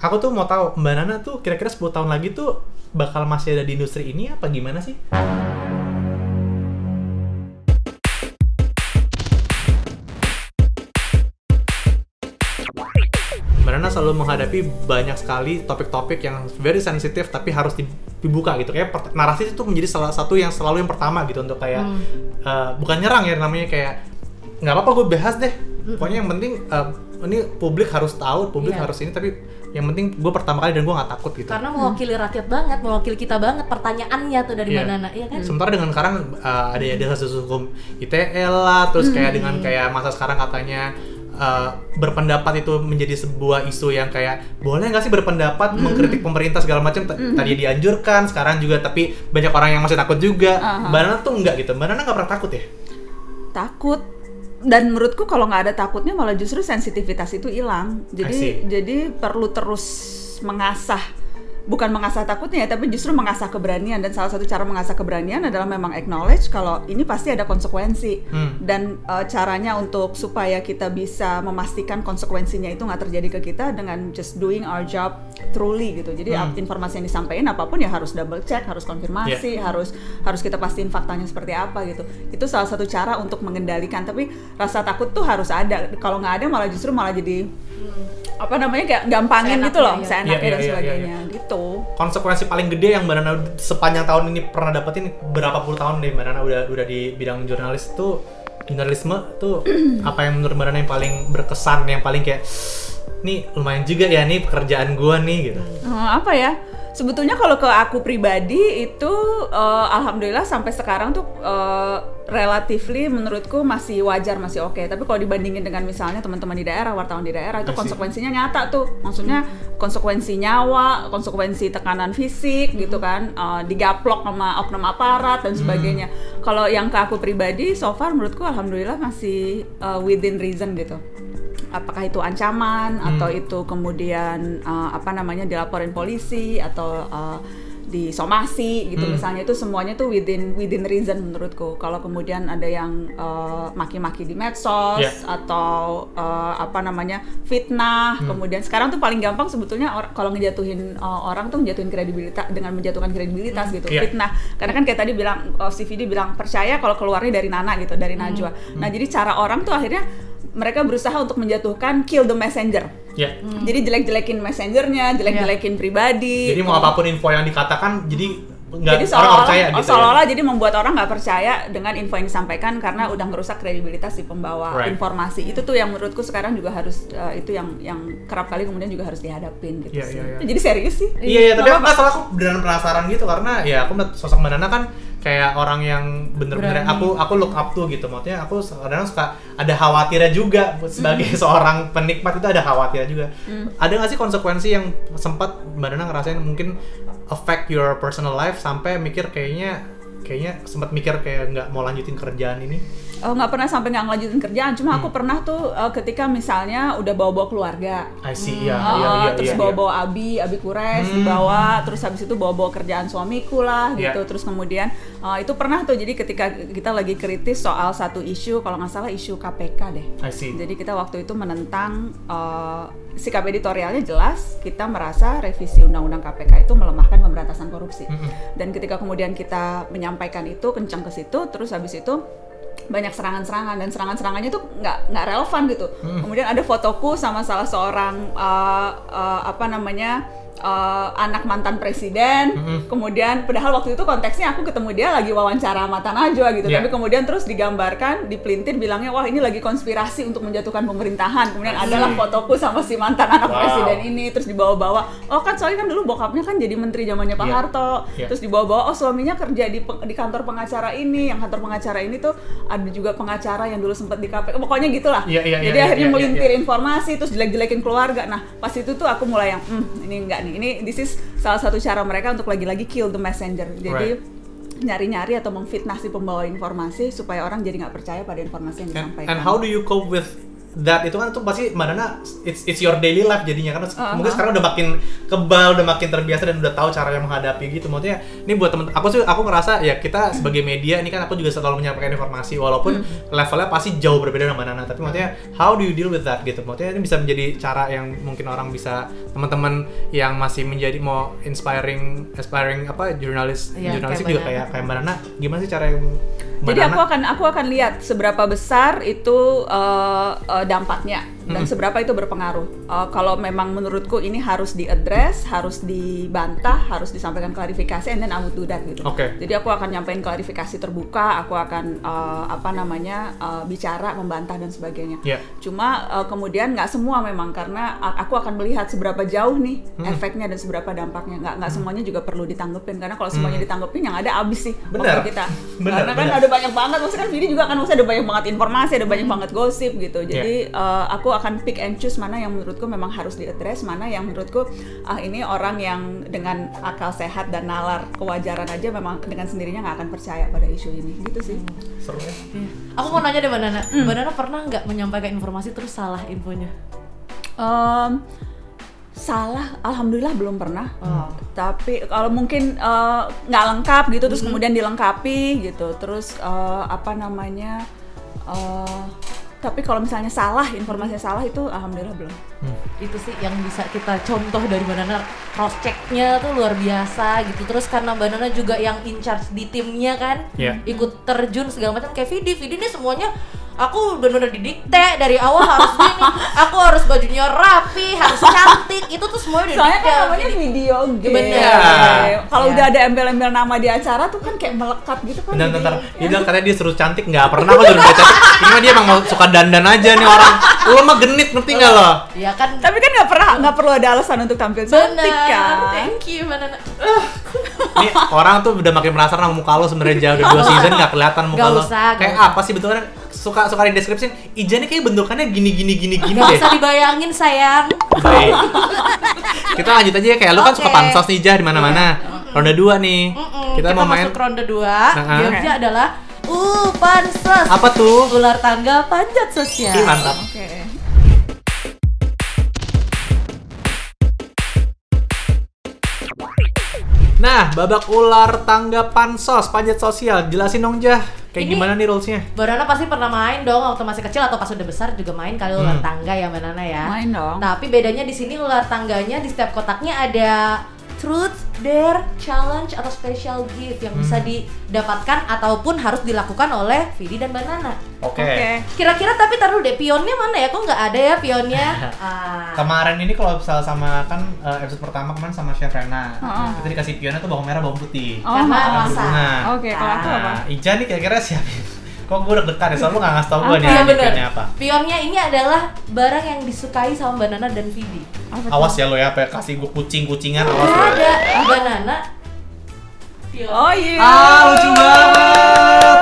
Aku tuh mau tahu Mbak Nana tuh kira-kira 10 tahun lagi tuh bakal masih ada di industri ini apa gimana sih? Mbak Nana selalu menghadapi banyak sekali topik-topik yang very sensitif tapi harus dibuka gitu. Kayak narasi itu menjadi salah satu yang selalu yang pertama gitu untuk kayak bukan nyerang ya namanya, kayak nggak apa-apa gue bahas deh. Pokoknya yang penting ini publik harus tahu, publik harus ini, tapi yang penting gue pertama kali dan gue nggak takut gitu. Karena mewakili rakyat banget, mewakili kita banget pertanyaannya tuh dari Mbak Nana, iya kan? Sementara dengan sekarang ada kasus hukum ITE lah, terus kayak dengan kayak masa sekarang katanya berpendapat itu menjadi sebuah isu yang kayak boleh nggak sih berpendapat, mengkritik pemerintah segala macam. Tadi dianjurkan, sekarang juga, tapi banyak orang yang masih takut juga. Mbak Nana tuh enggak gitu, Mbak Nana nggak pernah takut ya? Takut. Dan menurutku kalau nggak ada takutnya malah justru sensitivitas itu hilang. Jadi perlu terus mengasah, bukan mengasah takutnya ya, tapi justru mengasah keberanian. Dan salah satu cara mengasah keberanian adalah memang acknowledge kalau ini pasti ada konsekuensi. Dan caranya untuk supaya kita bisa memastikan konsekuensinya itu nggak terjadi ke kita dengan just doing our job truly gitu. Jadi informasi yang disampaikan apapun ya harus double check, harus konfirmasi, harus kita pastiin faktanya seperti apa gitu. Itu salah satu cara untuk mengendalikan. Tapi rasa takut tuh harus ada. Kalau nggak ada malah justru jadi apa namanya, kayak gampangin gitu loh, seenaknya dan sebagainya gitu. Konsekuensi paling gede yang Mbak Nana sepanjang tahun ini pernah dapetin, berapa puluh tahun deh Mbak Nana udah di bidang jurnalisme tuh apa yang menurut Mbak Nana yang paling berkesan, yang paling kayak nih lumayan juga ya nih pekerjaan gua nih gitu? Apa ya? Sebetulnya kalau ke aku pribadi itu alhamdulillah sampai sekarang tuh relatively menurutku masih wajar, masih oke. Tapi kalau dibandingin dengan misalnya teman-teman di daerah, wartawan di daerah, itu konsekuensinya nyata tuh. Maksudnya konsekuensi nyawa, konsekuensi tekanan fisik gitu kan, digaplok sama oknum aparat dan sebagainya. Kalau yang ke aku pribadi so far menurutku alhamdulillah masih within reason gitu. Apakah itu ancaman atau itu kemudian dilaporin polisi atau disomasi gitu misalnya, itu semuanya tuh within reason menurutku. Kalau kemudian ada yang maki-maki di medsos atau fitnah, kemudian sekarang tuh paling gampang sebetulnya kalau ngejatuhin orang tuh menjatuhkan kredibilitas gitu, fitnah. Karena kan kayak tadi bilang CVD bilang percaya kalau keluarnya dari Nana gitu, dari Najwa. Nah, jadi cara orang tuh akhirnya mereka berusaha untuk menjatuhkan kill the messenger. Jadi jelek-jelekin messengernya, jelek-jelekin pribadi. Jadi mau apapun info yang dikatakan, jadi nggak orang percaya gitu. Seolah-olah jadi membuat orang nggak percaya dengan info yang disampaikan karena udah merusak kredibilitas si pembawa informasi. Itu tuh yang menurutku sekarang juga harus itu yang kerap kali kemudian juga harus dihadapin gitu sih. Jadi serius sih. Iya, tapi aku beneran penasaran gitu karena ya aku melihat sosok Mbak Nana kan kayak orang yang bener-bener aku look up tuh gitu. Maksudnya aku kadang suka ada khawatirnya juga sebagai seorang penikmat, itu ada khawatirnya juga. Ada nggak sih konsekuensi yang sempat Mbak Nana ngerasain mungkin affect your personal life sampai mikir kayaknya sempat mikir kayak nggak mau lanjutin kerjaan ini? Nggak pernah sampai nggak ngelanjutin kerjaan, cuma aku pernah tuh ketika misalnya udah bawa-bawa keluarga. I see, terus bawa-bawa Abi Kures dibawa, terus habis itu bawa-bawa kerjaan suamiku lah gitu. Terus kemudian itu pernah tuh, jadi ketika kita lagi kritis soal satu isu, kalau nggak salah isu KPK deh. I see. Jadi kita waktu itu menentang sikap editorialnya jelas, kita merasa revisi undang-undang KPK itu melemahkan pemberantasan korupsi. Dan ketika kemudian kita menyampaikan itu kencang ke situ, terus habis itu banyak serangan-serangan, dan serangan-serangannya tuh nggak relevan gitu. Kemudian ada fotoku sama salah seorang anak mantan presiden. Kemudian padahal waktu itu konteksnya aku ketemu dia lagi wawancara mata Najwa gitu. Tapi kemudian terus digambarkan, dipelintir bilangnya wah ini lagi konspirasi untuk menjatuhkan pemerintahan. Kemudian adalah fotoku sama si mantan anak presiden ini, terus dibawa-bawa. Oh kan soalnya kan dulu bokapnya kan jadi menteri zamannya Pak Harto. Terus dibawa-bawa, oh suaminya kerja di kantor pengacara ini. Yang kantor pengacara ini tuh ada juga pengacara yang dulu sempat di KPK. Pokoknya gitulah. Jadi akhirnya melintir informasi, terus jelek-jelekin keluarga. Nah pas itu tuh aku mulai yang ini enggak nih. Ini this is salah satu cara mereka untuk lagi-lagi kill the messenger. Jadi nyari-nyari atau memfitnah si pembawa informasi supaya orang jadi nggak percaya pada informasi yang disampaikan. And how do you cope with that itu kan tuh pasti Mbak Nana it's your daily life jadinya kan mungkin sekarang udah makin kebal, udah makin terbiasa dan udah tahu caranya menghadapi gitu. Maksudnya ini buat temen aku ngerasa ya kita sebagai media ini kan aku juga selalu menyampaikan informasi walaupun levelnya pasti jauh berbeda dengan Mbak Nana, tapi maksudnya how do you deal with that gitu. Maksudnya ini bisa menjadi cara yang mungkin orang bisa, teman-teman yang masih menjadi mau inspiring apa jurnalistik juga kayak Mbak Nana, gimana sih cara yang Jadi aku akan lihat seberapa besar itu dampaknya dan seberapa itu berpengaruh. Kalau memang menurutku ini harus diadres, harus dibantah, harus disampaikan klarifikasi, and then I would do that gitu. Jadi aku akan nyampaikan klarifikasi terbuka, aku akan bicara, membantah dan sebagainya. Cuma kemudian nggak semua memang, karena aku akan melihat seberapa jauh nih efeknya dan seberapa dampaknya. Nggak semuanya juga perlu ditanggepin, karena kalau semuanya ditanggepin yang ada abis sih waktu kita. Karena kan ada banyak banget, maksudnya kan Vidi juga kan ada banyak banget informasi, ada banyak banget gosip gitu. Jadi aku akan pick and choose mana yang menurutku memang harus diadres, mana yang menurutku ini orang yang dengan akal sehat dan nalar kewajaran aja memang dengan sendirinya nggak akan percaya pada isu ini gitu sih. Seru ya. Aku mau nanya deh Mbak Nana, Mbak Nana pernah nggak menyampaikan informasi terus salah infonya? Salah, alhamdulillah belum pernah. Tapi kalau mungkin nggak lengkap gitu, terus kemudian dilengkapi gitu, terus tapi kalau misalnya salah, informasinya salah itu alhamdulillah belum. Itu sih yang bisa kita contoh dari Mbak Nana, cross check-nya tuh luar biasa gitu. Terus karena Mbak Nana juga yang in charge di timnya kan, ikut terjun segala macam kayak Vidi ini semuanya aku benar-benar didikte dari awal harus gini, aku harus bajunya rapi, harus cantik, itu tuh semuanya soalnya kan namanya video game. Bener. Kalau udah ada embel-embel nama di acara tuh kan kayak melekat gitu kan. Bentar, dia bilang katanya dia suruh cantik, nggak pernah kok suruh cantik. Ini mah dia emang mau suka dandan aja nih orang. Lo mah genit, ngerti nggak lo? Iya kan. Tapi kan nggak perlu ada alasan untuk tampil cantik kan. Thank you Mbak Nana. Ini orang tuh udah makin penasaran sama muka lo sebenarnya, udah 2 season nggak kelihatan muka lo. Kayak apa sih bentukannya? Suka di deskripsi, Ija nih kayak bentukannya gini deh. Gak usah dibayangin sayang. Baik. Kita lanjut aja ya, kayak lu kan suka pansos nih Ija di mana-mana. Ronde 2 nih. Kita mau main masuk ronde 2. Gamenya adalah pansos. Apa tuh? Ular tangga panjat sosial. Mantap. Nah, babak ular tangga pansos, panjat sosial. Jelasin dong, Jah. Kayak ini, gimana nih rules-nya? Mbak Nana pasti pernah main dong waktu masih kecil atau pas udah besar juga main kali ular tangga ya Mbak Nana ya? Main dong. Tapi bedanya di sini ular tangganya di setiap kotaknya ada truth, dare, challenge atau special gift yang bisa didapatkan ataupun harus dilakukan oleh Vidi dan Mbak Nana. Oke. Kira-kira tapi taruh deh, pionnya mana ya? Kok nggak ada ya pionnya? Kemarin ini kalau misalnya sama kan episode pertama kemarin sama Chef Rena, kita dikasih pionnya tuh bawang merah bawang putih. Karena masak. Oke, kalau aku apa? Ija nih kira-kira siapa? Kok gue deg-degan ya, soalnya lu gak ngasih tau gue nih pionnya apa. Pionnya ini adalah barang yang disukai sama Mbak Nana dan Vidi. Awas ya lo ya, kasih gue kucing-kucingan, awas ya. Ada Mbak Nana. Oh iya.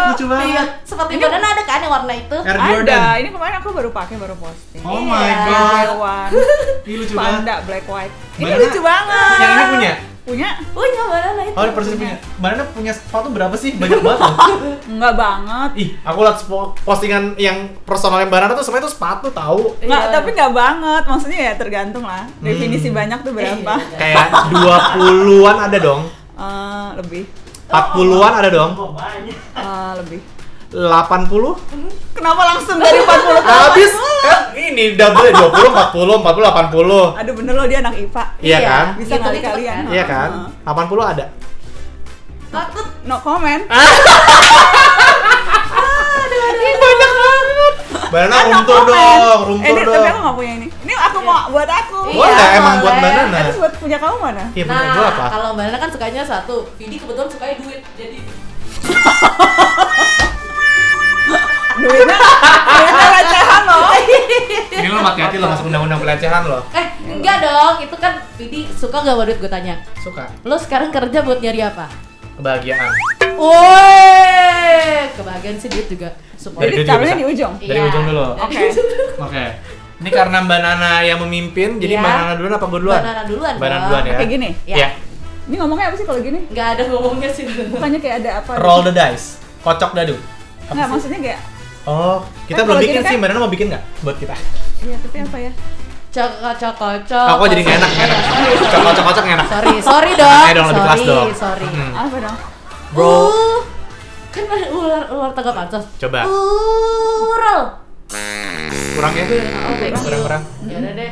Lucu banget. Iya, seperti Mbak Nana ada kan yang warna itu? Ada, ini kemarin aku baru pakai, baru posting. Oh my god. Ini lucu banget. Panda black white. Ini lucu banget. Yang ini punya? Punya Mbak Nana itu. Oh, persis punya. Mbak Nana punya sepatu berapa sih? Banyak banget loh. Enggak banget. Ih, aku liat postingan yang personalnya Mbak Nana tuh semuanya tuh sepatu tahu. Enggak, tapi enggak banget. Maksudnya ya tergantung lah. Definisi banyak tuh berapa? Kayak 20-an ada dong. Lebih. 40-an ada dong. Lebih. 80? Kenapa langsung dari 40 ke habis? Kan ini double 20, 40, 80. Aduh bener loh, dia anak IPA. Iya kan? Bisa kali-kalian. Iya kan? 80 ada. Takut. No comment. Banyak banget. Banana runtuh dong. Tapi aku nggak punya ini. Ini aku mau buat aku. Boleh, emang buat Banana. Terus buat punya kamu mana? Iya, punya gue apa? Kalau Banana kan sukanya satu. Vidi kebetulan sukanya duit. Jadi duitnya pelecehan loh. Ini lo hati-hati lo masuk undang-undang pelecehan lo. Enggak dong, itu kan Vidi suka gak buat duit, gue tanya. Suka. Lo sekarang kerja buat nyari apa? Kebahagiaan. Woi, kebahagiaan sih duit juga. Jadi taruhnya di ujung. Dari ujung dulu. Oke. Ini karena Mbak Nana yang memimpin, jadi Mbak Nana duluan apa gue duluan? Mbak Nana duluan ya. Kayak gini. Iya. Ini ngomongnya apa sih kalau gini? Nggak ada ngomongnya sih. Bukannya kayak ada apa? Roll the dice. Kocok dadu. Nggak, maksudnya kayak Oh, kita belum bikin sih. Mbak Nana mau bikin nggak buat kita? Iya, tapi apa ya? Cocok. Aku jadi nggak enak. Cocok enak. Sorry dong. Ayo dong lebih kelas dong. Sorry. Apa dong? Bro. Kan ada ular tegak pansos. Coba. Ural. Kurang ya? Kurang. Ya udah deh.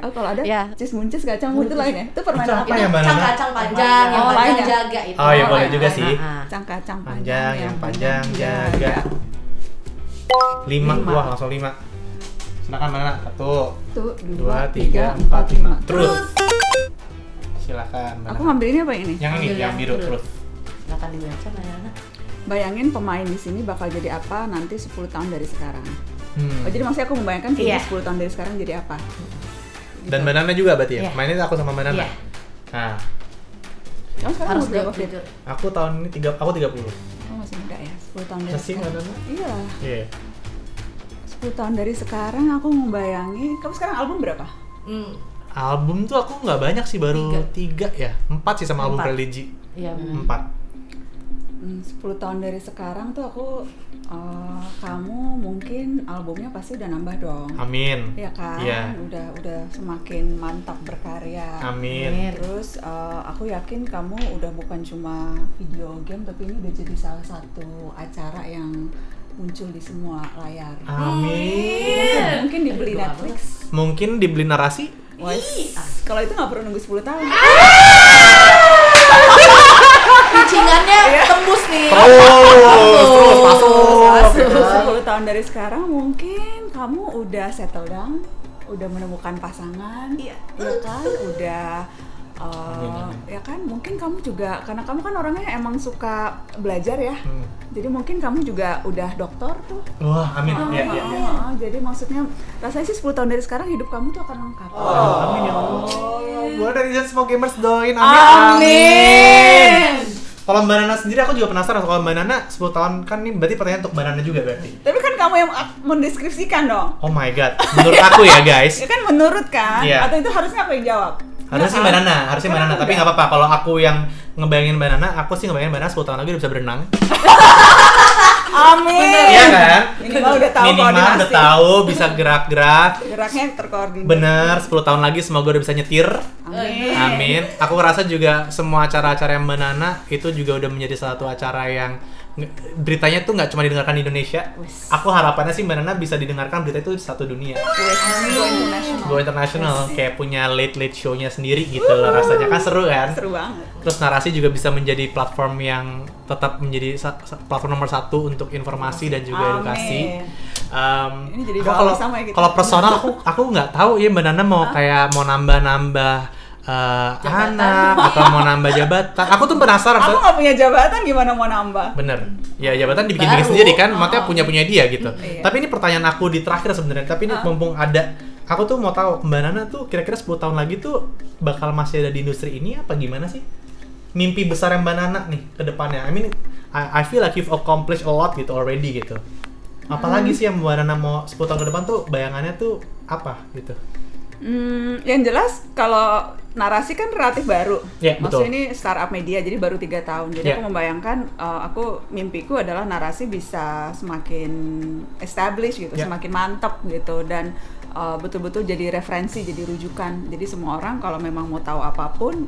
Oh, kalau ada Ya. cis muncis kacang buntel lain ya? Itu permainan Apa apa? ya, Mbak Nana? Kacang panjang, yang Oh, panjang lain ya? jaga itu. Oh, ya boleh juga sih. Kacang Panjang, yang panjang jaga. 5, wah langsung 5. Silakan Mbak Nana. 1, 2, 3, 4, 5. Terus. Silakan Mbak Aku Nana. ngambil ini apa ini? Yang ini, Ambil yang yang biru biru. terus. Silakan dibaca Mbak Nana. Bayangin pemain di sini bakal jadi apa nanti 10 tahun dari sekarang. Hmm. Oh, jadi maksudnya aku membayangkan Vidi Iya. 10 tahun dari sekarang jadi apa? Dan Mbak Nana juga berarti ya? Iya. Mainnya aku sama Mbak Nana. Iya. Nah, Kamu sekarang Harus umur berapa, Fit? jujur. aku tahun ini aku 30. Oh, masih muda ya, 10 tahun dari Masih Mbak sekarang. Nana? Iya, Iya. 10 tahun dari sekarang aku membayangin, kamu sekarang album berapa? Album tuh aku nggak banyak sih, baru 3 ya. 4 sih sama album 4. religi. Iya benar. 4. 10 tahun dari sekarang tuh aku, kamu mungkin albumnya pasti udah nambah dong. Amin. Iya kan? Iya. Udah semakin mantap berkarya. Amin. Terus aku yakin kamu udah bukan cuma video game, tapi ini udah jadi salah satu acara yang muncul di semua layar. Amin. Mungkin dibeli Netflix. Mungkin dibeli narasi? Wes, kalau itu nggak perlu nunggu 10 tahun. Pitchingannya tembus nih. Terus masuk. 10 tahun dari sekarang mungkin kamu udah settle down, udah menemukan pasangan, ya kan, udah ya kan, mungkin kamu juga karena kamu kan orangnya emang suka belajar ya, jadi mungkin kamu juga udah doktor tuh. Wah, amin. Iya. Jadi maksudnya rasanya sih 10 tahun dari sekarang hidup kamu tuh akan lengkap. Amin ya Allah. Gua dari semua gamers doain. Amin. Kalau Mbak Nana sendiri aku juga penasaran. Kalau Mbak Nana 10 tahun kan ini berarti pertanyaan untuk Mbak Nana juga berarti. Tapi kan kamu yang mendeskripsikan dong. Oh my god. Menurut aku ya guys. Ya kan menurut kan? Iya. Atau itu harusnya aku yang jawab? Harusnya sih Mbak Nana, harusnya Mbak Nana. Tapi nggak apa-apa. Kalau aku yang ngebayangin Mbak Nana, aku sih ngebayangin Mbak Nana 10 tahun lagi udah bisa berenang. Amin. Iya kan? Minimal udah tahu Minimal koordinasi. udah tahu, bisa gerak-gerak. Geraknya terkoordinir. Bener, 10 tahun lagi semoga udah bisa nyetir. Amin. Amin. Aku ngerasa juga semua acara-acara yang Mbak Nana itu juga udah menjadi satu acara yang beritanya tuh nggak cuma didengarkan di Indonesia. Wis. Aku harapannya sih Mbak Nana bisa didengarkan berita itu di satu dunia. Go international. Go international, kayak punya late show-nya sendiri gitu loh. Rasanya kan seru kan? Seru banget. Terus narasi juga bisa menjadi platform yang tetap menjadi platform nomor 1 untuk informasi dan juga edukasi. Ini jadi Aku doa kalau bersama ya kita. kalau personal aku nggak tahu ya Mbak Nana mau kayak mau nambah anak atau mau nambah jabatan. Aku tuh penasaran. Aku nggak punya jabatan, gimana mau nambah? Bener. Ya jabatan dibikin Baru. diri sendiri kan, maksudnya punya dia gitu. Iya. Tapi ini pertanyaan aku di terakhir sebenarnya. Tapi ini mumpung ada, aku tuh mau tahu Mbak Nana tuh kira-kira 10 tahun lagi tuh bakal masih ada di industri ini apa gimana sih? Mimpi besar Mbak Nana nih ke depannya. I mean, I feel like you've accomplished a lot gitu already gitu. Apalagi sih yang Mbak Nana mau 10 tahun ke depan tuh bayangannya tuh apa gitu? Yang jelas kalau narasi kan relatif baru. Ya, Maksudnya betul. ini startup media, jadi baru 3 tahun. Jadi Ya. aku membayangkan, mimpiku adalah narasi bisa semakin established gitu, Ya. semakin mantap gitu, dan betul-betul jadi referensi, jadi rujukan. Jadi semua orang kalau memang mau tahu apapun,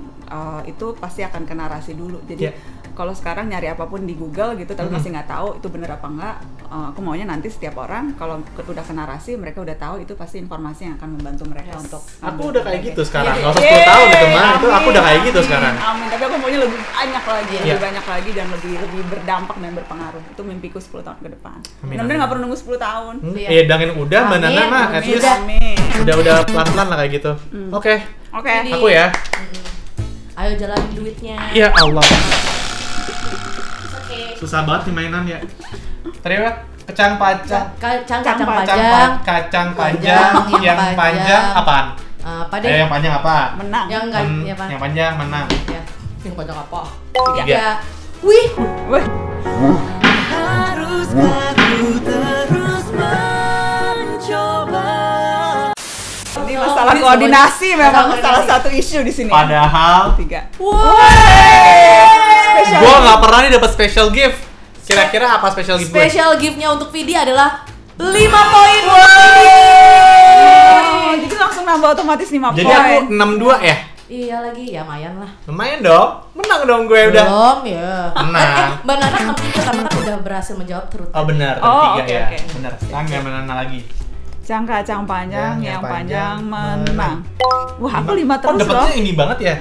itu pasti akan ke narasi dulu. Jadi Ya. kalau sekarang nyari apapun di Google gitu, tapi masih nggak tahu itu bener apa enggak, aku maunya nanti setiap orang kalau udah ke narasi, mereka udah tahu itu pasti informasi yang akan membantu mereka untuk. Aku udah kayak gitu sekarang. Iya, Nggak usah 10 tahun itu mah. Itu aku udah kayak gitu sekarang. Amin. Tapi aku maunya lebih banyak lagi, Iya. lebih banyak lagi dan lebih berdampak dan berpengaruh. Itu mimpiku 10 tahun ke depan. Amin, Mudah-mudahan amin. nggak perlu nunggu 10 tahun. Iya, dengan udah Mbak Nana mah at Amin. least Amin. udah pelan-pelan lah kayak gitu. Oke. Oke. Ini- Aku ya. Ayo jalanin duitnya. Ya Allah. Oke. Susah banget nih mainan ya. Tadi apa? Kacang panjang. Kacang Kacang panjang. Kacang panjang. Yang Yang panjang apaan? Apa Ayo deh? yang panjang apa? Menang. Yang enggak ya, Pak. Yang panjang menang. Ya. Yang panjang apa? 3. Ya. Wih. Wih. Ini masalah Ini koordinasi memang masalah salah koordinasi. satu isu di sini. Padahal 3. Wow. Spesial. gua nggak pernah nih dapat special gift. Kira-kira apa special gift gue? Special gift-nya untuk Vidi adalah 5 poin. Jadi langsung nambah otomatis 5 poin. Jadi aku 62 ya? Iya lagi, ya lumayan lah. Lumayan dong. Menang dong gue udah. Belum ya. Menang. Mbak Nana kan juga karena kan udah berhasil menjawab truth. Oh benar, Oh, 3 oke, ya. oke. Benar. Sekarang yang Nana lagi. Kacang panjang, yang panjang menang. Wah, aku 5 Oh, terus loh. dapetnya ini banget ya?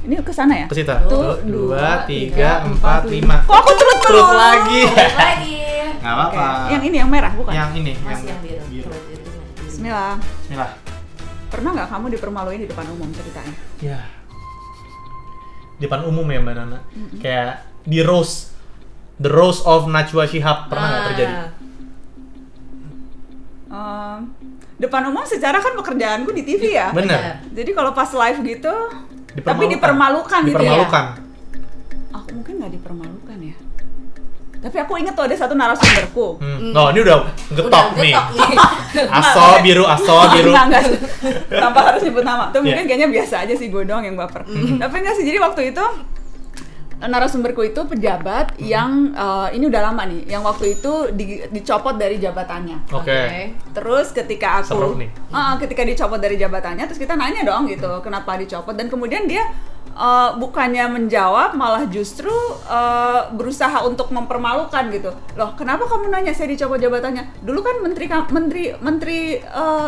Ini ke sana ya? Ke situ. Tuh, 2, 3, 4, 5. Kok aku terus Terus lagi. Lagi. Enggak apa-apa. Yang ini yang merah bukan? Yang ini, Masih yang biru. biru. Truth itu biru. Bismillah. Bismillah. Pernah nggak kamu dipermaluin di depan umum ceritanya? Ya. Di depan umum ya Mbak Nana. Kayak di roast. The roast of Najwa Shihab pernah nggak terjadi? Depan umum secara kan pekerjaanku di TV ya. Bener. Jadi kalau pas live gitu, tapi dipermalukan gitu ya. Dipermalukan. Aku mungkin nggak dipermalukan ya. Tapi aku inget tuh ada satu narasumberku. Oh, ini udah getok nih. Aso biru. Enggak. Tanpa harus nyebut nama. Tuh mungkin kayaknya biasa aja sih, gue doang yang baper. Tapi enggak sih, jadi waktu itu narasumberku itu pejabat yang ini udah lama nih, yang waktu itu dicopot dari jabatannya. Oke. Terus ketika Seru nih. ketika dicopot dari jabatannya, terus kita nanya dong gitu, kenapa dicopot, dan kemudian dia bukannya menjawab, malah justru berusaha untuk mempermalukan gitu. Loh, kenapa kamu nanya saya dicopot jabatannya? Dulu kan menteri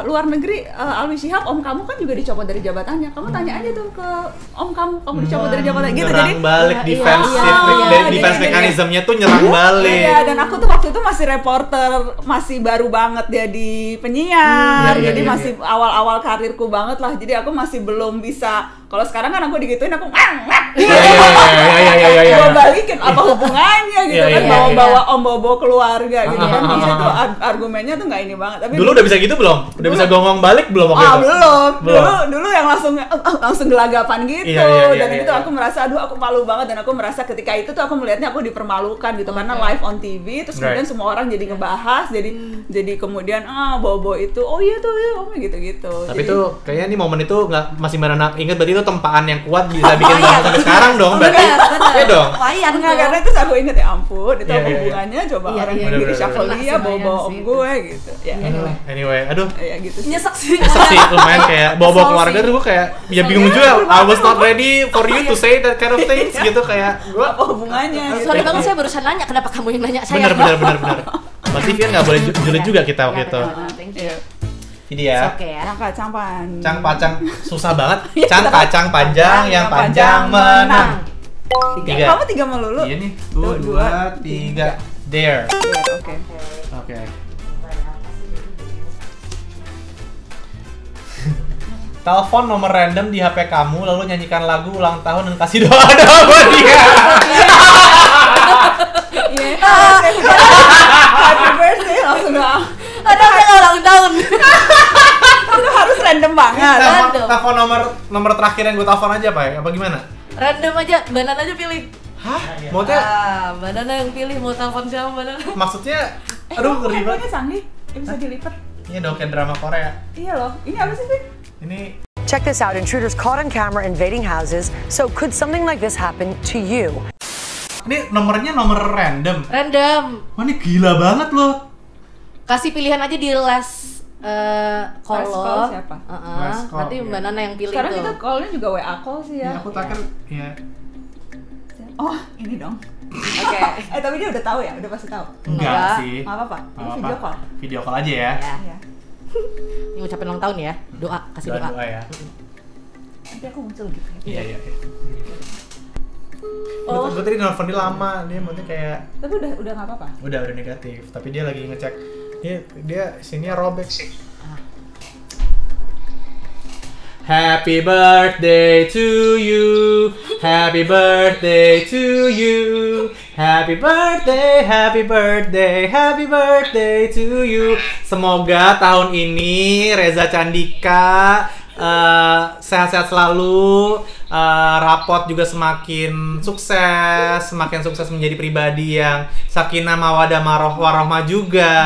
luar negeri Alwi Shihab, om kamu kan juga dicopot dari jabatannya. Kamu tanya aja tuh ke om kamu dicopot dari jabatannya gitu. Nyerang Jadi balik defense jadi- mekanismenya tuh nyerang balik. Iya, dan aku tuh waktu itu masih reporter, masih baru banget dia di penyiar, jadi masih awal-awal karirku banget lah. Jadi aku masih belum bisa. Kalau sekarang kan aku digituin, aku Iya. gua balikin apa hubungannya gitu Iya, kan, iya, bawa-bawa om bawa keluarga gitu kan. Di situ argumennya tuh nggak ini banget. Tapi Dulu udah bisa gitu belum? Udah bisa gongong balik belum waktu itu? belum. Dulu yang langsung gelagapan gitu. Iya, Dan iya, itu iya. aku merasa aduh aku malu banget, dan aku merasa ketika itu tuh aku melihatnya aku dipermalukan gitu karena live on TV, terus kemudian semua orang jadi ngebahas, jadi kemudian bawa-bawa itu oh iya tuh gitu-gitu. Tapi Jadi- tuh kayaknya nih momen itu nggak masih Mbak Nana ingat, berarti itu tempaan yang kuat bisa bikin kamu sampai sekarang dong berarti. Iya dong. Lumayan enggak, tuh. karena itu aku inget ya ampun, itu Iya, apa iya, iya. hubungannya coba Iya, orang iya. yang di Bener-bener. reshuffle dia Lumayan bawa-bawa sih om itu. gue gitu. Ya, Anyway, aduh. ya gitu sih. Nyesek sih. Nyesek sih, lumayan kayak bawa-bawa Kesel keluarga sih. tuh gue kayak ya bingung juga. I was not ready for you to say that kind of things gitu, kayak gue. Apa hubungannya gitu. Sorry banget, saya barusan nanya kenapa kamu yang nanya saya. Bener. Berarti kan nggak boleh julid juga kita waktu itu. Thank you. Iya. Jadi ya. Oke ya. Kacang panjang. Cang pacang susah banget. Iya, Kacang panjang yang panjang menang. 3. Kamu 3 melulu. Iya nih. 2, 3. There. Iya, oke. Oke. Telepon nomor random di HP kamu lalu nyanyikan lagu ulang tahun dan kasih doa-doa buat dia. Iya. Happy birthday langsung doang. Ada yang ulang tahun. Itu harus random banget. Telepon nomor terakhir yang gue telepon aja, Pak. Apa gimana? Random aja, Mbak Nana aja pilih. Hah? Maksudnya Mbak Nana yang pilih mau telepon siapa Mbak Nana. maksudnya aduh ngeri banget. Handphonenya canggih. Ya, bisa dilipat. Iya dong, kayak drama Korea. Iya loh. Ini apa sih, Fit? Ini Check this out, intruders caught on camera invading houses. So could something like this happen to you? nomornya nomor random. Random. Wah, ini gila banget loh. Kasih pilihan aja di last call Last lo. call siapa? Last call, Nanti Mbak iya. Nana yang pilih Sekarang tuh. kita call-nya juga WA call sih ya. Ya, aku terakhir ya. Oh, ini dong. Oke. Tapi dia udah tahu ya? Udah pasti tahu. Enggak sih. Nggak apa-apa. Ini Nggak video call. Video call aja ya. Ya. Iya. Ini ngucapin ulang tahun ya. Doa, kasih doa. Doa ya. Nanti aku muncul gitu. Iya. Oh. Gue tadi nelfon dia lama, dia maksudnya kayak Tapi udah nggak apa-apa. udah negatif, tapi dia lagi ngecek. Dia sininya robek sih. Happy birthday to you. Happy birthday to you. Happy birthday, happy birthday, happy birthday to you. Semoga tahun ini Reza Candika sehat-sehat selalu, rapot juga semakin sukses menjadi pribadi yang sakinah mawadah warohmah juga.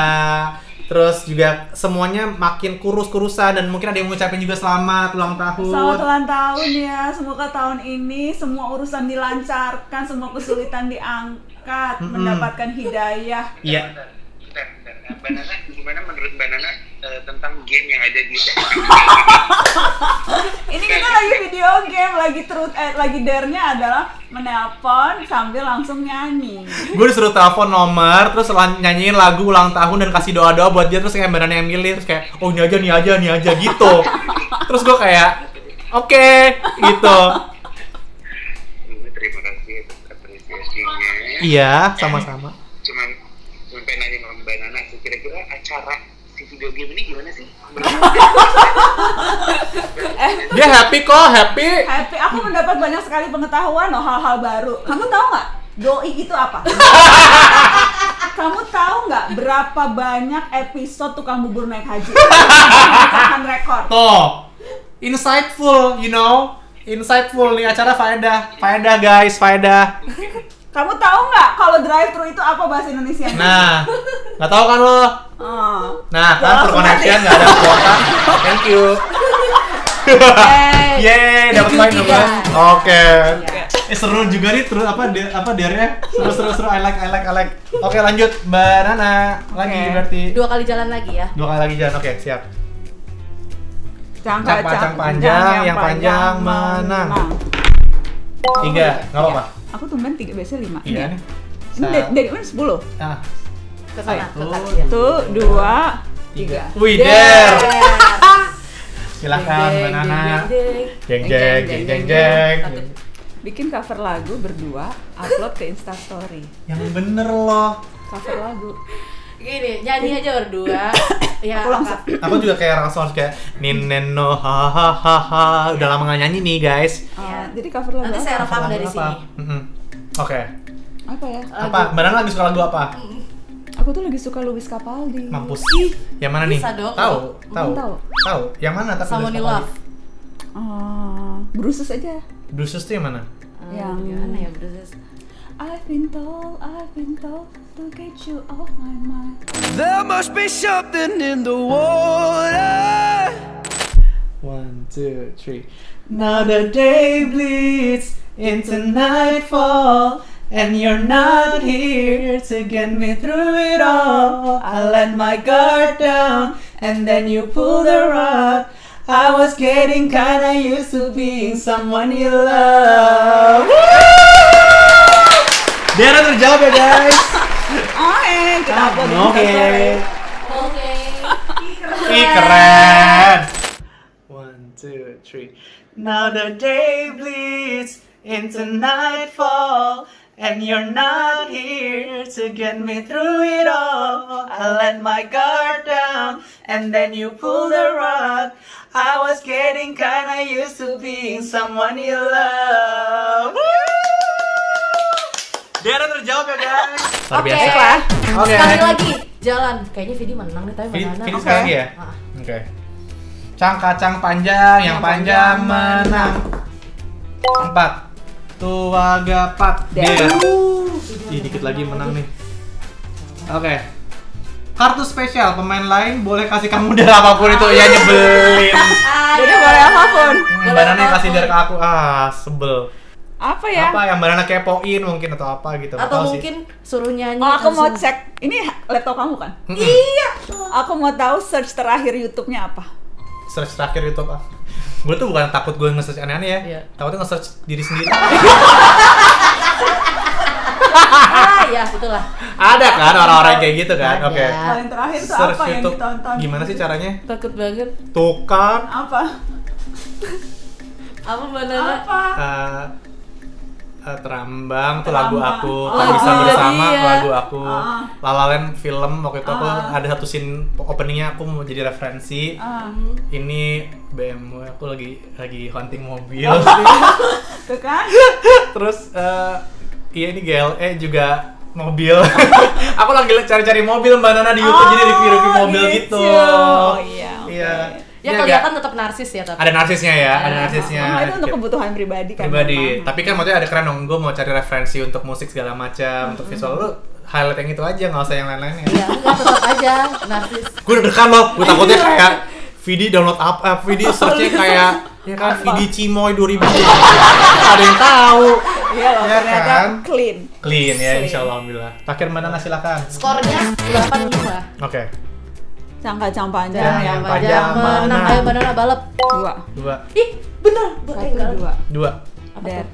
Terus juga semuanya makin kurus-kurusan dan mungkin ada yang mengucapin juga selamat ulang tahun. Selamat ulang tahun ya. Semoga tahun ini semua urusan dilancarkan, semua kesulitan diangkat, mendapatkan hidayah. Iya. Mbak Nana, gimana menurut Mbak Nana tentang game yang ada di Ini kita lagi video game, lagi dare-nya adalah menelpon sambil langsung nyanyi. Gue disuruh telepon nomor, terus nyanyiin lagu ulang tahun dan kasih doa-doa buat dia, terus kayak Mbak Nana yang milih, terus kayak oh ini aja gitu. Terus gue kayak oke, gitu. Terima kasih atas apresiasinya. Iya, sama-sama. Cuman pengen nanya sama Mbak Nana, kira-kira acara si video game ini gimana sih? Dia happy kok, happy. Aku mendapat banyak sekali pengetahuan loh, hal-hal baru. Kamu tahu nggak doi itu apa? Kamu tahu nggak berapa banyak episode tukang bubur naik haji? Memecahkan rekor. Tuh, insightful, insightful nih acara faedah guys, faedah. Kamu tahu nggak kalau drive-thru itu apa bahasa Indonesia? Nah, nggak tahu kan lo? Nah, kan per connection nggak ada kuota. Thank you. Yeay, dapat poin dong. Oke. Seru juga nih terus dare-nya. Seru. I like. Oke, lanjut Mbak Nana. Lagi berarti 2 kali jalan lagi ya. 2 kali lagi jalan. Oke, siap. Cangkacang panjang, yang panjang menang. 3, nggak apa-apa. Aku tumben 3, biasanya 5. Iya nih. Ini dari mana 10? Ah, Ke sana, ke kaki ya. 1, 2, 3. wih, der. Silakan Mbak Nana. Jeng. Bikin cover lagu berdua, upload ke Instastory. Yang bener loh. Cover lagu. Gini, nyanyi aja berdua. Ya, Aku langsung. Aku juga kayak langsung kayak Nineno hahaha. Udah lama gak nyanyi nih guys. Jadi cover lagu. Nanti apa? saya rekam dari sini. Oke. Apa ya? Apa? Mbak Nana lagi suka lagu apa? Aku tuh lagi suka Lewis Capaldi. Mampus. Yang mana nih? Bisa dong. Tahu. Yang mana tapi Someone You Love. Bruises aja. Bruises tuh yang mana? Yang Gimana ya, Bruises? I've been told to get you off my mind. There must be something in the water. 1, 2, 3. Now the day bleeds into nightfall, and you're not here to get me through it all. I let my guard down, and then you pulled the rug. I was getting kinda used to being someone you love. Dia udah terjawab ya guys. Kita upload di Oke. Instastory. Ih, keren. 1, 2, 3. Now the day bleeds into nightfall, and you're not here to get me through it all. I let my guard down, and then you pulled the rug. I was getting kinda used to being someone you love. Dia udah terjawab ya guys. Luar biasa. Oke. Sekali lagi jalan. Kayaknya Vidi menang nih, tapi Vidi Mbak Nana. sekali lagi ya? Oke. Cangkacang panjang, yang panjang menang. 4. Tua gapat. Dia. Dikit lagi menang nih. Oke. Kartu spesial, pemain lain boleh kasih kamu dari apapun itu. Ya nyebelin. Jadi boleh apapun. Mbak Nana yang kasih dari ke aku. Sebel. Apa ya? Apa yang Mbak Nana kepoin mungkin atau apa gitu. Nggak Atau tahu sih. mungkin suruh nyanyi. Aku mau langsung. cek. Ini laptop kamu kan? Iya. Aku mau tahu search terakhir YouTube-nya apa? Search terakhir YouTube apa? Gue tuh bukan takut gue nge-search aneh-aneh ya. Iya. Takutnya nge-search diri sendiri. Ya, itulah. Ada kan orang-orang kayak gitu kan? Ada. Oke. Paling terakhir itu Search apa yang YouTube. ditonton? Gimana sih caranya? Takut banget. Tuh kan. Apa? Apa Mbak Nana? Apa? Terambang tuh lagu Terambang. aku, Oh, Tak Bisa lagu Bersama dia. lagu aku, La La Land film waktu itu aku Ah. ada satu scene openingnya aku mau jadi referensi. Ini BMW aku lagi hunting mobil. Tuh kan? Terus iya ini GLE juga mobil. Aku lagi cari-cari mobil Mbak Nana di YouTube jadi review-review mobil gitu. Oh iya. oke. Iya. Ya Ini kelihatan agak- tetap narsis ya tapi. ada narsisnya ya, ada narsisnya. Itu untuk kebutuhan pribadi kan. Pribadi. memang. Tapi kan maksudnya ada keren dong, gue mau cari referensi untuk musik segala macam, untuk visual lu highlight yang itu aja, nggak usah yang lain-lainnya. Iya, enggak, tetap aja narsis. Gue deg-degan loh, gue takutnya kayak Vidi download Vidi searchnya kayak ya kan Vidi Cimoy 2000. Ada yang tahu. Iya loh, Ya ternyata kan? clean. Ya, insyaallah alhamdulillah. Terakhir Banana silakan. Skornya 85. Oke. Cangkacang panjang Jangan yang panjang menang. Ayo Banana balap. 2. Ih, bener. Enggak. 2. Der.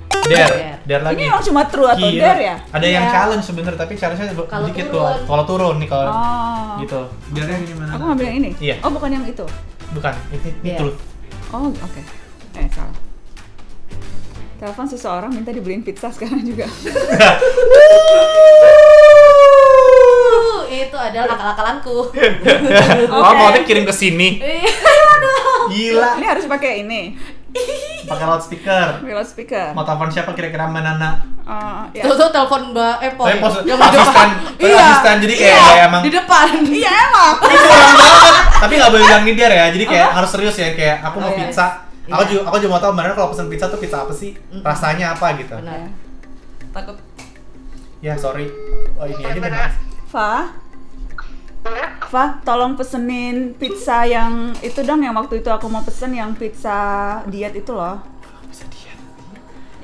Dare lagi. Ini emang cuma true atau Gila. dare ya? Ada yang Iya. challenge sebenarnya, tapi challenge-nya Kalau dikit turun. tuh. Kalau turun nih kalau Oh. gitu. Dare-nya gimana? Aku ngambil yang ini? Iya. Oh, bukan yang itu? Bukan, ini Iya. truth. Oh, oke. Salah. Telepon seseorang minta dibeliin pizza sekarang juga. Itu adalah akal-akalanku. Oh, mau kirim ke sini. Gila. Ini harus pakai ini. Pakai loudspeaker. Pakai loudspeaker. Mau telepon siapa kira-kira Banana? Ya. Tuh telepon Mbak Epo. Tapi pos Yang di depan. asisten, Iya. asisten jadi kayak emang Di depan. Iya emang. curang banget. Tapi nggak boleh bilang dia ya. Jadi kayak harus serius ya, kayak aku mau Oh, iya. pizza. Aku juga mau tahu benar kalau pesen pizza tuh pizza apa sih? Rasanya apa gitu. Benar. Takut. Ya, sorry. Oh, ini aja benar. Fa, tolong pesenin pizza yang itu dong, yang waktu itu aku mau pesen yang pizza diet itu loh. Pizza diet.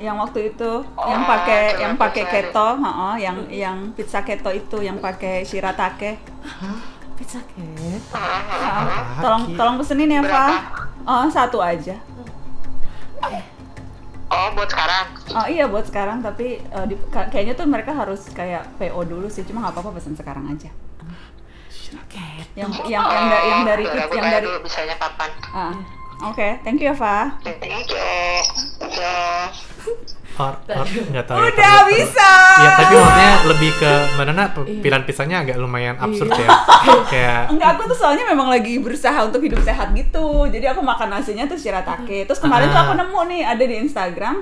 Yang waktu itu yang pakai keto, yang pizza keto itu yang pakai shiratake. Pizza cake. Tolong pesenin ya, Fa. Oh, 1 aja. Oh, buat sekarang. Oh iya buat sekarang, tapi kayaknya tuh mereka harus kayak PO dulu sih, cuma nggak apa-apa pesen sekarang aja. Yang dari Aku yang tanya dari dulu bisanya kapan. Oke, thank you ya, Fa. Thank you. Nggak tahu. Udah bisa. Ya, tapi maksudnya lebih ke Banana pilihan pizzanya agak lumayan absurd ya. Kayak Enggak, aku tuh soalnya memang lagi berusaha untuk hidup sehat gitu. Jadi aku makan nasinya tuh shiratake. Terus kemarin tuh aku nemu nih ada di Instagram.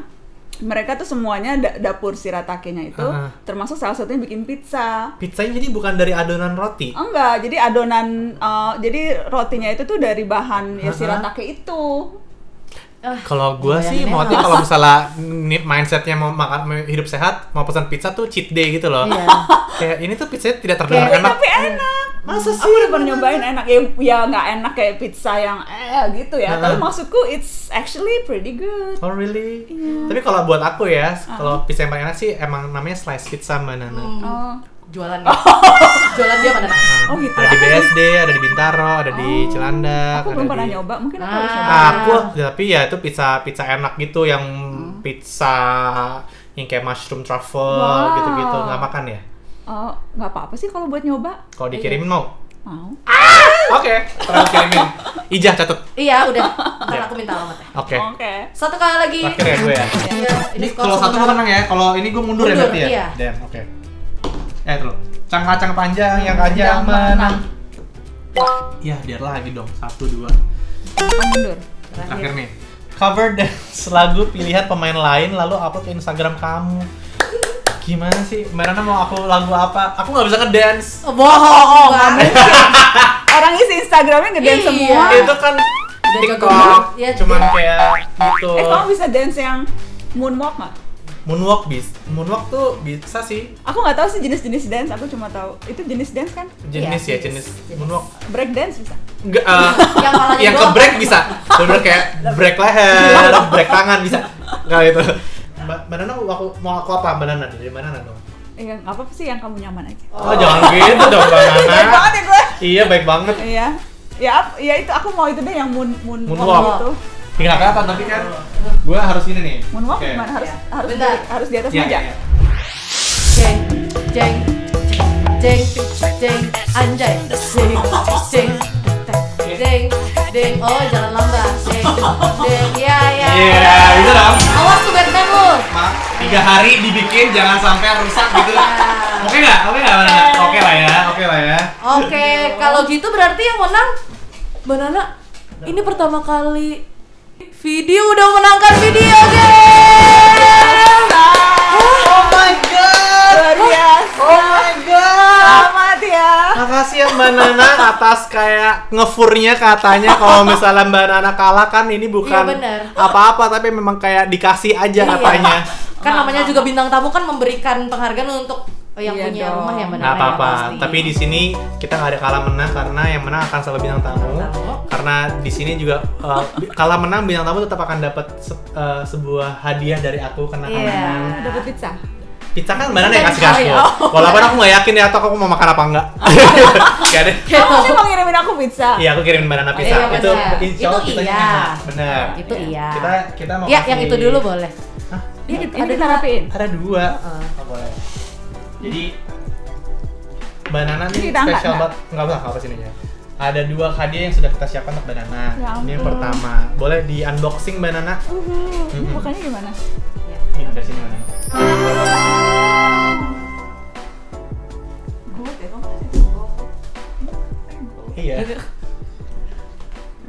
Mereka tuh semuanya dapur shiratakenya itu termasuk salah satunya bikin pizza. pizzanya jadi bukan dari adonan roti. Enggak, jadi adonan jadi rotinya itu tuh dari bahan ya shiratake itu. Kalau gua sih maksudnya kalau misalnya mindsetnya mau makan hidup sehat, mau pesan pizza tuh cheat day gitu loh. Iya. Kayak ini tuh pizzanya tidak terdengar enak. Tapi enak. Masa sih? Aku udah pernah nyobain enak. Ya nggak enak kayak pizza yang gitu ya. Tapi maksudku it's actually pretty good. Oh really? Tapi kalau buat aku ya, kalau pizza yang paling enak sih emang namanya slice pizza Banana. Oh. Jualan dia Banana. Oh gitu. Ada di BSD, ada di Bintaro, ada di Cilandak. Aku belum pernah nyoba. Mungkin aku harus nyoba. Tapi ya itu pizza enak gitu yang pizza yang kayak mushroom truffle gitu-gitu. Nggak makan ya? Oh, nggak apa-apa sih kalau buat nyoba. Kalau dikirimin mau? Mau. Oke, terus kirimin. Ijah catet. Iya, udah. Ntar aku minta alamatnya. Oke. Oke. Satu kali lagi. Terakhir ya gue ya. Iya, Ini skor kalau satu sementara. menang ya, kalau ini gue mundur ya Mundur, berarti ya. iya. Damn, oke. Terus. Cang-cang panjang yang panjang menang. Iya, biar lagi dong. 1 2. Mundur. Terakhir nih. Cover dance lagu pilihan pemain lain lalu upload ke Instagram kamu. Gimana sih? Mbak Nana mau aku lagu apa? Aku nggak bisa ngedance. Bohong banget. Orang isi Instagramnya ngedance Iya. semua. Itu kan Udah TikTok, jago. Iya, cuman iya. kayak gitu. Kamu bisa dance yang moonwalk nggak? Moonwalk Moonwalk tuh bisa sih. Aku nggak tahu sih jenis-jenis dance. Aku cuma tahu itu jenis dance kan? Jenis Iya, ya, jenis moonwalk. Break dance bisa. Enggak, Yang palanya yang ke doang. break bisa. Bener kayak break leher, break tangan bisa. Enggak itu. Mbak Nana mau aku apa? Mbak Nana dari mana dong? Iya, nggak apa-apa sih yang kamu nyaman aja. Oh, jangan gitu dong Mbak Nana. Baik banget ya gue. Iya, baik banget. Iya. Ya itu aku mau itu deh yang moonwalk Moonwalk. gitu. Tinggal kelihatan tapi kan gue harus ini nih. Moonwalk Oke. gimana? Bentar. Harus di atas Iya, meja. iya. Jeng, jeng, jeng, jeng, anjay, jeng, jeng, jeng, jeng, oh jalan lambat, jeng, jeng, ya. Iya, bisa dong. Awas tuh Batman lu. Maaf, 3 hari dibikin jangan sampai rusak gitu. Oke nggak? Mbak Nana? Oke lah ya. Oke, kalau gitu berarti yang menang Banana. Ini pertama kali video udah menangkan video game. Oh my god. Luar biasa. Oh my god. Selamat ya. Makasih ya Mbak Nana atas kayak ngefurnya katanya kalau misalnya Mbak Nana kalah kan ini bukan Iya, benar. apa-apa tapi memang kayak dikasih aja Iya. katanya. Kan namanya juga bintang tamu kan memberikan penghargaan untuk Oh, yang Iya punya dong. rumah yang benar. Nggak apa-apa, tapi di sini kita nggak ada kalah menang karena yang menang akan selalu bintang tamu. Karena di sini juga kalah menang bintang tamu tetap akan dapat sebuah hadiah dari aku karena menang. Dapat pizza. Pizza kan Banana yang kasih aku. Walaupun aku nggak yakin ya atau aku mau makan apa enggak. Gak deh. Kamu sih mau ngirimin aku pizza? Iya, aku kirimin Banana pizza. Iya, Itu benar. insya Allah Itu pizzanya iya. enak. Benar. Itu iya. Kita mau Ya, kasih. yang itu dulu boleh. Hah? Ini kita rapiin. Ada 2. Oh, boleh. Jadi Banana nih Kita angkat, spesial nggak? banget. Enggak usah, apa sini ya. Ada 2 hadiah yang sudah kita siapkan untuk Banana. Ya Ini yang ampun. pertama. Boleh di unboxing Banana? Ini bukannya gimana? Ini dari sini Banana. Gold ya, kamu kasih gold. Iya.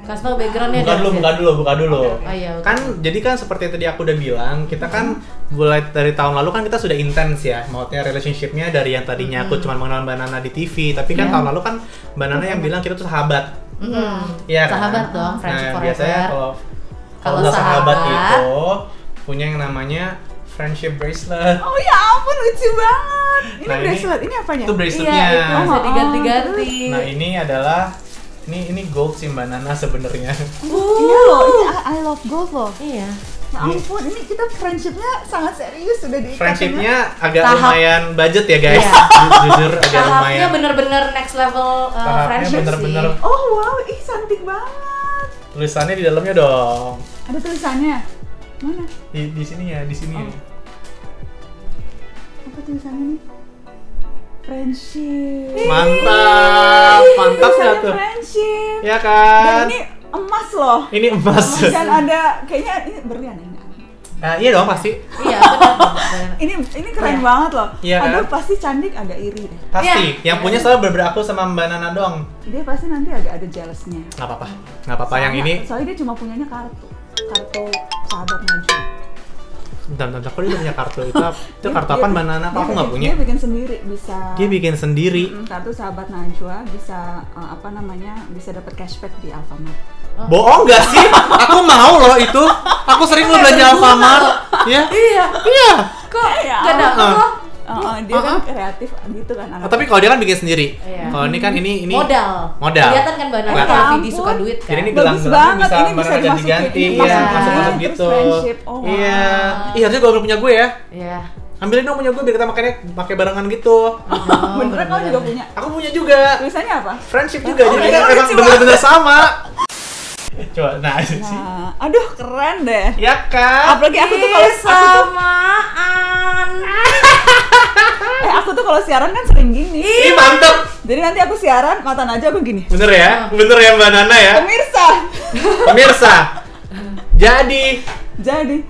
Kasih tau backgroundnya. Buka dulu. Oh, iya, oke. Kan jadi kan seperti yang tadi aku udah bilang, kita kan mulai dari tahun lalu kan kita sudah intens ya, maksudnya relationship-nya dari yang tadinya aku cuma mengenal Banana di TV, tapi kan tahun lalu kan Banana yang bilang kita tuh sahabat. Iya kan? Sahabat dong, friendship Nah, forever. biasanya kalau Kalau sahabat sahabat itu punya yang namanya friendship bracelet. Oh ya ampun, lucu banget. Ini Nah, bracelet, ini apanya? Itu braceletnya. Iya, itu bisa diganti-ganti. Nah, ini adalah ini gold sih Banana sebenarnya. Iya loh, ini I love gold loh. Iya. Ya ampun, ini kita friendshipnya sangat serius sudah diikat. Friendshipnya agak Tahap- lumayan budget ya guys. Iya. Jujur agak Tahapnya lumayan. bener-bener next level Tahapnya friendship bener-bener. sih. Oh wow, ih cantik banget. Tulisannya di dalamnya dong. Ada tulisannya. Mana? Di sini ya, di sini. Ya. Apa tulisannya nih? Friendship. Mantap nggak Tulisannya tuh? friendship. Ya Dan kan? ini emas loh. Ini emas. Dan ada kayaknya ini berlian ini. Nah, iya dong pasti. Iya, benar. Ini keren banget loh. Iya kan? Aduh pasti cantik agak iri deh. Pasti. Iya. Yang punya selalu berbeda aku sama Mbak Nana dong. Dia pasti nanti agak ada jealousnya. Nggak apa-apa. Nggak apa-apa yang ini. Soalnya dia cuma punyanya kartu sahabat maju. Bentar, kok dia udah punya kartu? Itu kartu apa Mbak Nana? Kok aku nggak punya? Dia bikin sendiri bisa. Dia bikin sendiri. Kartu sahabat Najwa bisa bisa dapat cashback di Alfamart. Bohong nggak sih? Aku mau loh itu. Aku sering lo belanja Alfamart. Ya? Iya. Iya. Kok Ya nggak dapet ampun. loh? Dia kan kreatif gitu kan Oh, tapi kalau dia kan bikin sendiri. Iya. Kalau ini kan ini Modal. Modal. Kelihatan kan Banana Kelihatan. kalau Vidi Ya suka ampun. duit kan. Jadi ini Bagus gelang-gelangnya banget, bisa ini Mbak bisa Nana dimasukin, ganti-ganti. ini Iya, masuk masuk-masuk terus gitu. friendship. Oh, Iya. wow. Iya, harusnya kalau punya gue ya. Iya. Ambilin dong punya gue biar kita makanya pakai barengan gitu. Beneran kamu juga punya? Aku punya juga. Tulisannya apa? Friendship juga. Oh, Jadi iya, kita emang lucu bener-bener sama. Coba, nah itu sih. Nah, aduh keren deh. Ya kan? Apalagi aku tuh kalau Samaan. aku tuh kalau siaran kan sering gini. Ih, mantep. Jadi nanti aku siaran mata Najwa aku gini. Bener ya? Bener ya Mbak Nana ya? Pemirsa. Jadi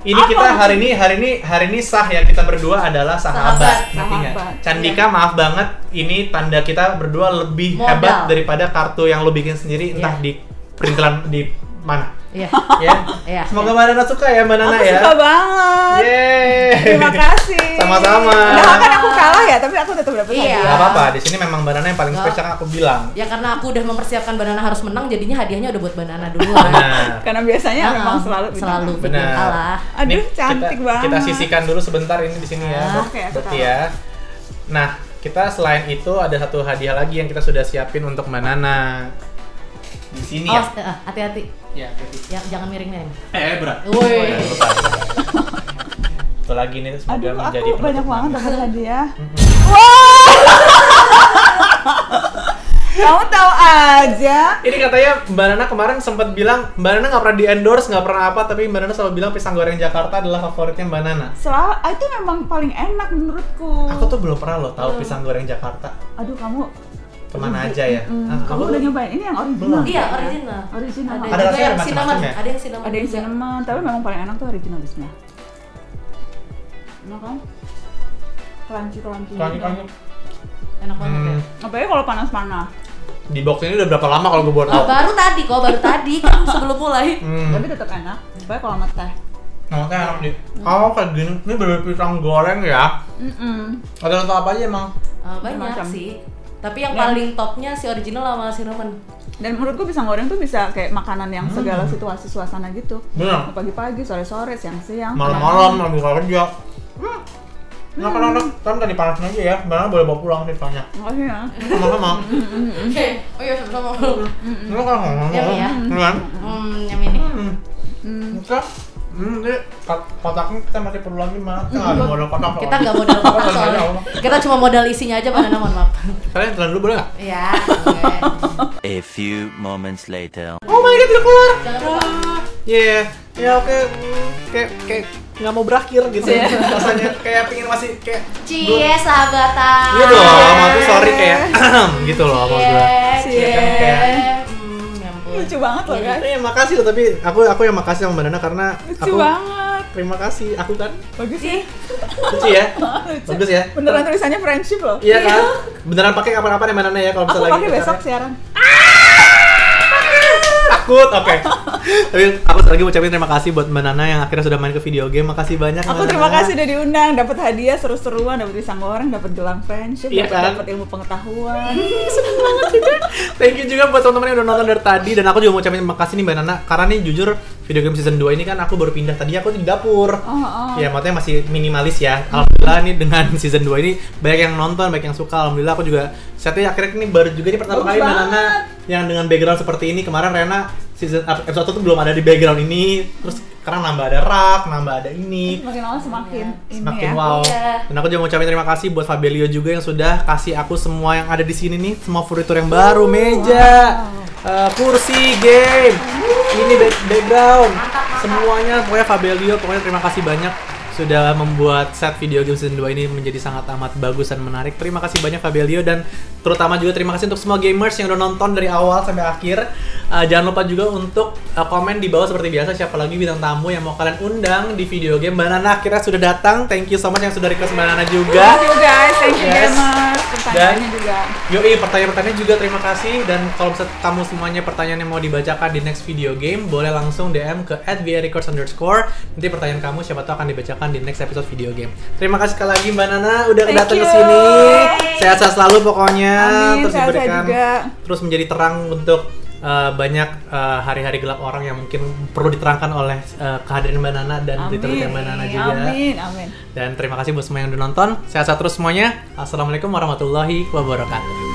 ini apa kita maksudnya? hari ini sah ya, kita berdua adalah sahabat. Ngerti nggak? Sahabat. Candika maaf banget, ini tanda kita berdua lebih Modal. hebat daripada kartu yang lo bikin sendiri entah Iya. di perintilan di mana. Iya. Ya. Iya. Semoga Mbak Nana suka ya Mbak Nana Aku ya. suka banget. Yeay. Terima kasih. Sama-sama. Padahal kan aku kalah ya, tapi aku tetap dapat Iya. hadiah. Gak apa-apa, di sini memang Mbak Nana yang paling Nggak. spesial kan aku bilang. Ya karena aku udah mempersiapkan Banana harus menang, jadinya hadiahnya udah buat Banana duluan. Benar. Karena biasanya memang selalu Vidi Benar. kalah. Aduh, Nih, cantik banget. Kita sisihkan dulu sebentar ini di sini ya. Oke, aku Berarti tahu. ya. Nah, kita selain itu ada satu hadiah lagi yang kita sudah siapin untuk Mbak Nana. Di sini ya. Hati-hati. Ya, Ya, jangan miring-miring. berat. Woi. Itu lagi nih semoga Aduh, menjadi aku banyak penutup banget manis. dapat hadiah. Kamu tahu aja. Ini katanya Mbak Nana kemarin sempat bilang Mbak Nana nggak pernah di endorse, nggak pernah apa, tapi Mbak Nana selalu bilang pisang goreng Jakarta adalah favoritnya Mbak Nana. Itu memang paling enak menurutku. Aku tuh belum pernah loh tahu pisang goreng Jakarta. Aduh, kamu Kemana aja ya? kamu udah nyobain? Ini yang original. Belum. Iya, original. Original. Ada Ada juga rasanya yang macam-macam cinnamon. ya? Ada yang cinnamon. Ada yang juga. cinnamon, tapi memang paling enak tuh originalisnya. Enak kan? Crunchy. Kanyang-kanyang. Enak banget ya. Apalagi kalau panas-panas. Di box ini udah berapa lama kalau gue buat Oh, baru tadi kan sebelum mulai. Tapi tetap enak. Apalagi kalau sama teh. Nah, kayak enak nih. Oh, kayak gini. Ini bener pisang goreng ya. Ada letak apa aja emang? Banyak Macam. sih. Tapi yang Ya. paling topnya si original sama cinnamon. Dan menurutku pisang goreng tuh bisa kayak makanan yang segala situasi suasana gitu. Bener. Mau pagi-pagi, sore-sore, siang-siang. Malam-malam lagi kerja. Anak-anak, kan tadi panasin aja ya. Banana boleh bawa pulang sisanya. Makasih ya. Sama-sama. Oke. Oh iya sama-sama. Ini kan Yummy ya. kan? Yang ini. Bisa. Ini kotaknya kita masih perlu lagi mah. Kita nggak ada modal kotak. Kita nggak modal kotak soalnya. Kita cuma modal isinya aja Banana, mohon maaf. Kalian telan dulu boleh nggak? Iya. Oke. A few moments later. Oh my god, udah keluar. Jangan lupa. Iya, ya oke. Kayak nggak mau berakhir gitu ya. Rasanya kayak pingin masih kayak. Cie sahabatan. Iya dong, aku sorry kayak gitu loh sama gue. Cie. Ampun. Lucu banget loh kan. Iya, makasih loh, tapi aku yang makasih sama Banana karena Lucu aku banget. terima kasih, aku kan Bagus sih. lucu ya, bagus ya. Beneran tulisannya friendship loh. Iya kan, beneran pakai kapan-kapan ya Banana ya kalau bisa Aku lagi. pakai besok siaran. Takut, oke. Tapi aku sekali lagi ucapin terima kasih buat Banana yang akhirnya sudah main ke video game. Makasih banyak. Aku terima kasih udah diundang, dapat hadiah seru-seruan, dapat pisang goreng, dapat gelang friendship, Iya kan? dapat ilmu pengetahuan. Thank you juga buat teman-teman yang udah nonton dari tadi, dan aku juga mau ucapin terima kasih nih Banana karena nih jujur video game season 2 ini kan aku baru pindah, tadi aku di dapur. Ya maksudnya masih minimalis ya. Alhamdulillah nih dengan season 2 ini banyak yang nonton, banyak yang suka. Alhamdulillah aku juga setnya akhirnya ini baru juga nih pertama kali Banana yang dengan background seperti ini. Kemarin Rena episode 1 tuh belum ada di background ini, terus sekarang nambah ada rak, nambah ada ini. Semakin lama semakin Semakin ini ya. wow. Iya. Dan aku juga mau ucapin terima kasih buat Fabelio juga yang sudah kasih aku semua yang ada di sini nih, semua furnitur yang baru, meja, kursi, game, ini background, semuanya pokoknya Fabelio. Pokoknya terima kasih banyak sudah membuat set video game season 2 ini menjadi sangat amat bagus dan menarik. Terima kasih banyak Fabelio, dan terutama juga terima kasih untuk semua gamers yang udah nonton dari awal sampai akhir. Jangan lupa juga untuk komen di bawah seperti biasa siapa lagi bintang tamu yang mau kalian undang di video game. Banana akhirnya sudah datang. Thank you so much yang sudah request Banana juga. Thank you guys, thank you Yes. gamers. Pertanyaannya juga. Yoi, pertanyaan-pertanyaan juga terima kasih. Dan kalau misalnya kamu semuanya pertanyaan yang mau dibacakan di next video game, boleh langsung DM ke @VRecords_. Nanti pertanyaan kamu siapa tahu akan dibacakan di next episode video game. Terima kasih sekali lagi Mbak Nana udah Thank datang you. ke sini. Sehat-sehat selalu pokoknya. Amin, Terus sehat-sehat diberikan juga. terus menjadi terang untuk banyak hari-hari gelap orang yang mungkin perlu diterangkan oleh kehadiran Mbak Nana dan berita-berita Mbak Nana juga. Amin, amin. Dan terima kasih buat semua yang udah nonton. Sehat-sehat terus semuanya. Assalamualaikum warahmatullahi wabarakatuh.